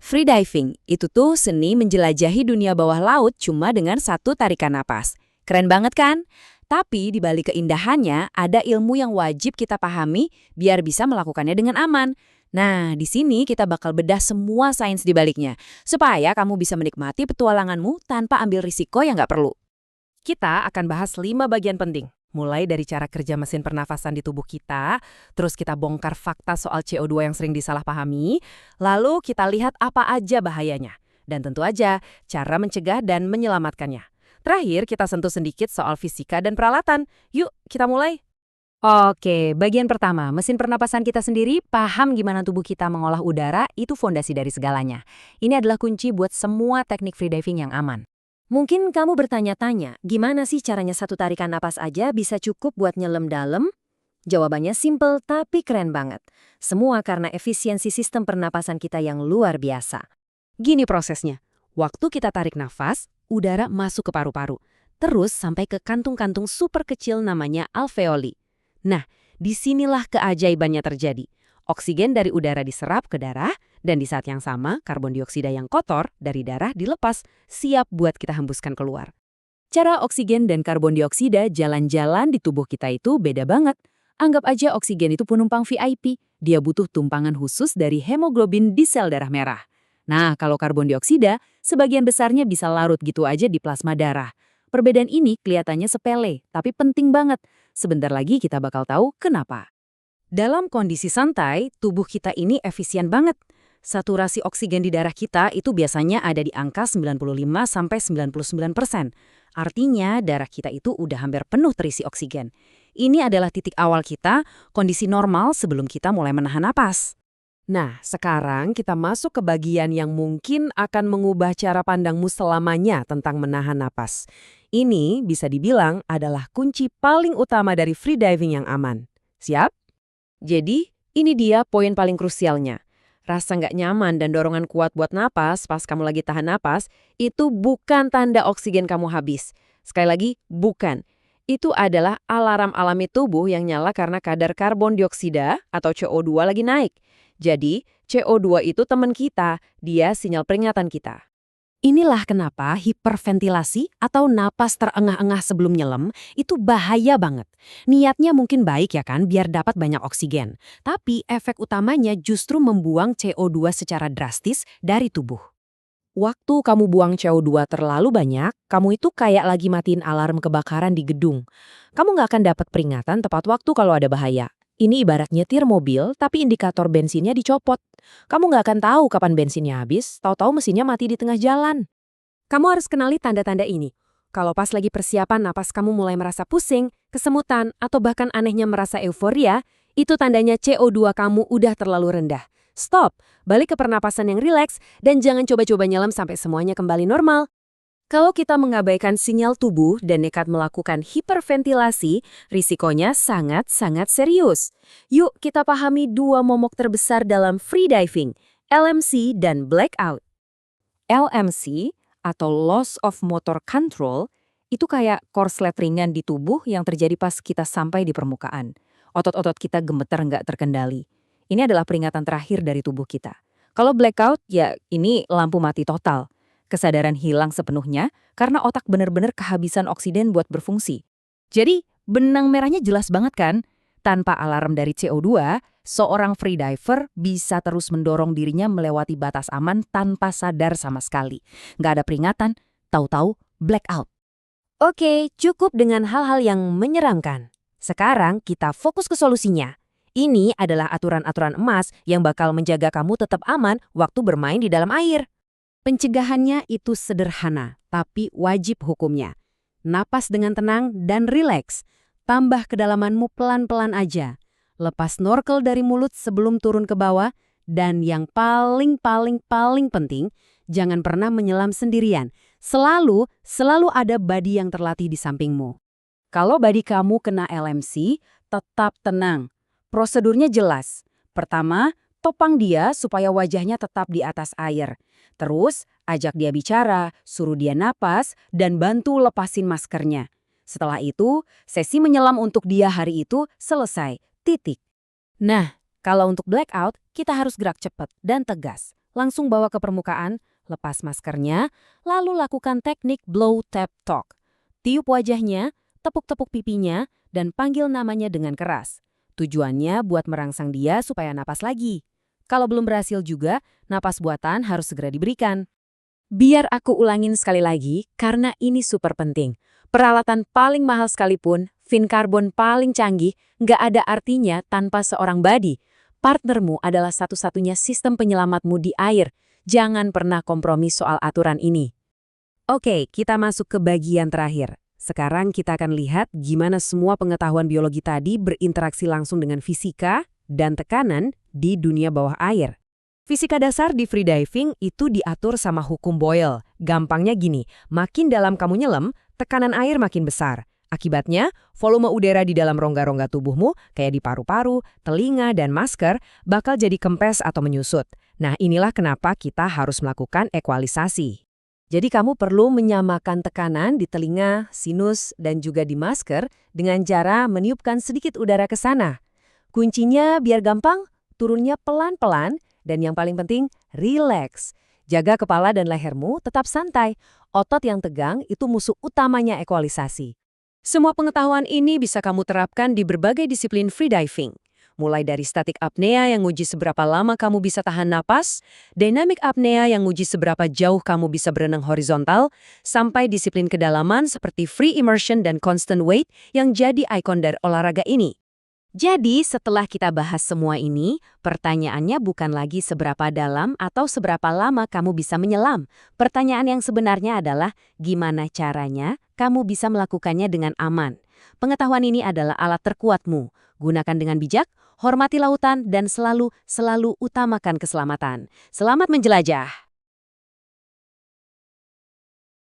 Freediving, itu tuh seni menjelajahi dunia bawah laut cuma dengan satu tarikan napas. Keren banget kan? Tapi di balik keindahannya, ada ilmu yang wajib kita pahami biar bisa melakukannya dengan aman. Nah, di sini kita bakal bedah semua sains di baliknya, supaya kamu bisa menikmati petualanganmu tanpa ambil risiko yang nggak perlu. Kita akan bahas 5 bagian penting. Mulai dari cara kerja mesin pernafasan di tubuh kita, terus kita bongkar fakta soal CO2 yang sering disalahpahami, lalu kita lihat apa aja bahayanya, dan tentu aja cara mencegah dan menyelamatkannya. Terakhir, kita sentuh sedikit soal fisika dan peralatan. Yuk, kita mulai. Oke, bagian pertama, mesin pernapasan kita sendiri, paham gimana tubuh kita mengolah udara, itu fondasi dari segalanya. Ini adalah kunci buat semua teknik freediving yang aman. Mungkin kamu bertanya-tanya, gimana sih caranya satu tarikan napas aja bisa cukup buat nyelam dalam? Jawabannya simple tapi keren banget. Semua karena efisiensi sistem pernapasan kita yang luar biasa. Gini prosesnya, waktu kita tarik nafas, udara masuk ke paru-paru, terus sampai ke kantung-kantung super kecil namanya alveoli. Nah, disinilah keajaibannya terjadi. Oksigen dari udara diserap ke darah, dan di saat yang sama, karbon dioksida yang kotor dari darah dilepas, siap buat kita hembuskan keluar. Cara oksigen dan karbon dioksida jalan-jalan di tubuh kita itu beda banget. Anggap aja oksigen itu penumpang VIP, dia butuh tumpangan khusus dari hemoglobin di sel darah merah. Nah, kalau karbon dioksida, sebagian besarnya bisa larut gitu aja di plasma darah. Perbedaan ini kelihatannya sepele, tapi penting banget. Sebentar lagi kita bakal tahu kenapa. Dalam kondisi santai, tubuh kita ini efisien banget. Saturasi oksigen di darah kita itu biasanya ada di angka 95–99%. Artinya darah kita itu udah hampir penuh terisi oksigen. Ini adalah titik awal kita, kondisi normal sebelum kita mulai menahan napas. Nah, sekarang kita masuk ke bagian yang mungkin akan mengubah cara pandangmu selamanya tentang menahan napas. Ini bisa dibilang adalah kunci paling utama dari freediving yang aman. Siap? Jadi, ini dia poin paling krusialnya. Rasa nggak nyaman dan dorongan kuat buat napas pas kamu lagi tahan napas, itu bukan tanda oksigen kamu habis. Sekali lagi, bukan. Itu adalah alarm alami tubuh yang nyala karena kadar karbon dioksida atau CO2 lagi naik. Jadi, CO2 itu teman kita, dia sinyal peringatan kita. Inilah kenapa hiperventilasi atau napas terengah-engah sebelum nyelam itu bahaya banget. Niatnya mungkin baik ya kan, biar dapat banyak oksigen. Tapi efek utamanya justru membuang CO2 secara drastis dari tubuh. Waktu kamu buang CO2 terlalu banyak, kamu itu kayak lagi matiin alarm kebakaran di gedung. Kamu nggak akan dapat peringatan tepat waktu kalau ada bahaya. Ini ibarat nyetir mobil, tapi indikator bensinnya dicopot. Kamu nggak akan tahu kapan bensinnya habis, tahu-tahu mesinnya mati di tengah jalan. Kamu harus kenali tanda-tanda ini. Kalau pas lagi persiapan napas kamu mulai merasa pusing, kesemutan, atau bahkan anehnya merasa euforia, itu tandanya CO2 kamu udah terlalu rendah. Stop, balik ke pernapasan yang rileks, dan jangan coba-coba nyelam sampai semuanya kembali normal. Kalau kita mengabaikan sinyal tubuh dan nekat melakukan hiperventilasi, risikonya sangat-sangat serius. Yuk kita pahami dua momok terbesar dalam freediving, LMC dan blackout. LMC atau loss of motor control itu kayak korslet ringan di tubuh yang terjadi pas kita sampai di permukaan. Otot-otot kita gemeter nggak terkendali. Ini adalah peringatan terakhir dari tubuh kita. Kalau blackout, ya ini lampu mati total. Kesadaran hilang sepenuhnya karena otak benar-benar kehabisan oksigen buat berfungsi. Jadi, benang merahnya jelas banget kan? Tanpa alarm dari CO2, seorang freediver bisa terus mendorong dirinya melewati batas aman tanpa sadar sama sekali. Nggak ada peringatan, tahu-tahu blackout. Oke, cukup dengan hal-hal yang menyeramkan. Sekarang kita fokus ke solusinya. Ini adalah aturan-aturan emas yang bakal menjaga kamu tetap aman waktu bermain di dalam air. Pencegahannya itu sederhana, tapi wajib hukumnya. Napas dengan tenang dan rileks. Tambah kedalamanmu pelan-pelan aja. Lepas snorkel dari mulut sebelum turun ke bawah. Dan yang paling penting, jangan pernah menyelam sendirian. Selalu ada buddy yang terlatih di sampingmu. Kalau buddy kamu kena LMC, tetap tenang. Prosedurnya jelas. Pertama, topang dia supaya wajahnya tetap di atas air. Terus, ajak dia bicara, suruh dia napas, dan bantu lepasin maskernya. Setelah itu, sesi menyelam untuk dia hari itu selesai. Titik. Nah, kalau untuk blackout, kita harus gerak cepat dan tegas. langsung bawa ke permukaan, lepas maskernya, lalu lakukan teknik blow tap talk. Tiup wajahnya, tepuk-tepuk pipinya, dan panggil namanya dengan keras. Tujuannya buat merangsang dia supaya napas lagi. Kalau belum berhasil juga, napas buatan harus segera diberikan. Biar aku ulangin sekali lagi, karena ini super penting. Peralatan paling mahal sekalipun, Fincarbon paling canggih, nggak ada artinya tanpa seorang buddy. Partnermu adalah satu-satunya sistem penyelamatmu di air. Jangan pernah kompromi soal aturan ini. Oke, kita masuk ke bagian terakhir. Sekarang kita akan lihat gimana semua pengetahuan biologi tadi berinteraksi langsung dengan fisika dan tekanan di dunia bawah air. Fisika dasar di freediving itu diatur sama hukum Boyle. Gampangnya gini, makin dalam kamu nyelam, tekanan air makin besar. Akibatnya, volume udara di dalam rongga-rongga tubuhmu, kayak di paru-paru, telinga, dan masker, bakal jadi kempes atau menyusut. Nah, inilah kenapa kita harus melakukan ekualisasi. Jadi kamu perlu menyamakan tekanan di telinga, sinus, dan juga di masker dengan cara meniupkan sedikit udara ke sana. Kuncinya biar gampang, turunnya pelan-pelan, dan yang paling penting, rileks. Jaga kepala dan lehermu tetap santai. Otot yang tegang itu musuh utamanya ekualisasi. Semua pengetahuan ini bisa kamu terapkan di berbagai disiplin freediving. Mulai dari static apnea yang nguji seberapa lama kamu bisa tahan napas, dynamic apnea yang nguji seberapa jauh kamu bisa berenang horizontal, sampai disiplin kedalaman seperti free immersion dan constant weight yang jadi ikon dari olahraga ini. Jadi, setelah kita bahas semua ini, pertanyaannya bukan lagi seberapa dalam atau seberapa lama kamu bisa menyelam. Pertanyaan yang sebenarnya adalah, gimana caranya kamu bisa melakukannya dengan aman? Pengetahuan ini adalah alat terkuatmu. Gunakan dengan bijak, hormati lautan, dan selalu utamakan keselamatan. Selamat menjelajah!